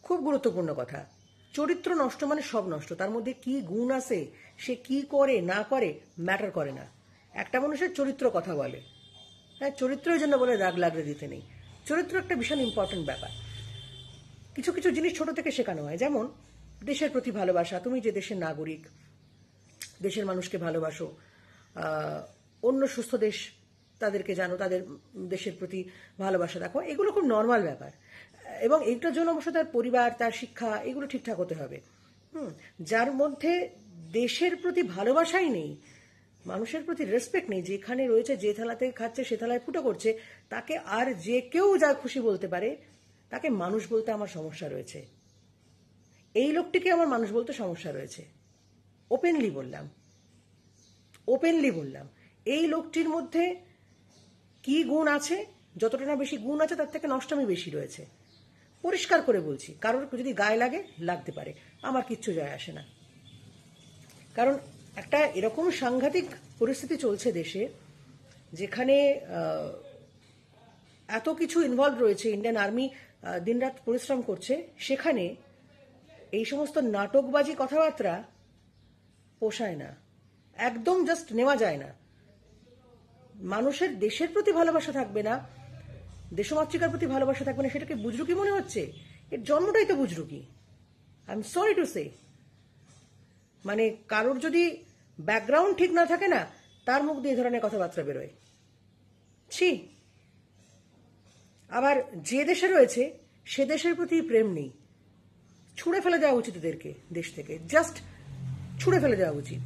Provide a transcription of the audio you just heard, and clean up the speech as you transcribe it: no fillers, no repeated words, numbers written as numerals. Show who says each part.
Speaker 1: খুব গুরুত্বপূর্ণ কথা। চরিত্র নষ্ট মানে সব নষ্ট। তার মধ্যে কি গুণ আছে, সে কি করে না করে ম্যাটার করে না। একটা মানুষের চরিত্র কথা বলে। হ্যাঁ, চরিত্রের জন্য বলে রাগ লাগলে দিতে নেই। চরিত্র একটা ভীষণ ইম্পর্টেন্ট ব্যাপার। কিছু কিছু জিনিস ছোট থেকে শেখানো হয়, যেমন দেশের প্রতি ভালোবাসা। তুমি যে দেশের নাগরিক, দেশের মানুষকে ভালোবাসো, অন্য সুস্থ দেশ তাদেরকে জানো, তাদের দেশের প্রতি ভালোবাসা দেখো, এগুলো খুব নর্মাল ব্যাপার। এবং এইটার জন্য অবশ্য তার পরিবার, তার শিক্ষা, এগুলো ঠিকঠাক হতে হবে। যার মধ্যে দেশের প্রতি ভালোবাসাই নেই, মানুষের প্রতি রেসপেক্ট নেই, যেখানে রয়েছে যে থালাতে খাচ্ছে সে থালায় ফুটো করছে, তাকে আর যে কেউ যা খুশি বলতে পারে, তাকে মানুষ বলতে আমার সমস্যা রয়েছে। এই লোকটিকে আমার মানুষ বলতে সমস্যা রয়েছে। ওপেনলি বললাম এই লোকটির মধ্যে কি গুণ আছে, যতটা না বেশি গুণ আছে তার থেকে নষ্টামি বেশি রয়েছে। পরিষ্কার করে বলছি, কারোর যদি গায়ে লাগে লাগতে পারে, আমার কিচ্ছু যায় আসে না। কারণ একটা এরকম সাংঘাতিক পরিস্থিতি চলছে দেশে, যেখানে এত কিছু ইনভলভ রয়েছে, ইন্ডিয়ান আর্মি দিনরাত পরিশ্রম করছে, সেখানে এই সমস্ত নাটকবাজি কথাবার্তা পোষায় না, একদম জাস্ট নেওয়া যায় না। মানুষের দেশের প্রতি ভালোবাসা থাকবে না, দেশমাতৃকার প্রতি ভালোবাসা থাকবে না, সেটাকে বুজরুকি মনে হচ্ছে? এর জন্মটাই তো বুজরুকি। I am sorry to say. মানে কারোর যদি ব্যাকগ্রাউন্ড ঠিক না থাকে না, তার মুখ দিয়ে এই ধরনের কথাবার্তা বেরোয়। ছি। আবার যে দেশে রয়েছে সে দেশের প্রতি প্রেম নেই, ছুঁড়ে ফেলে দেওয়া উচিত এদেরকে দেশ থেকে, জাস্ট ছুঁড়ে ফেলে দেওয়া উচিত।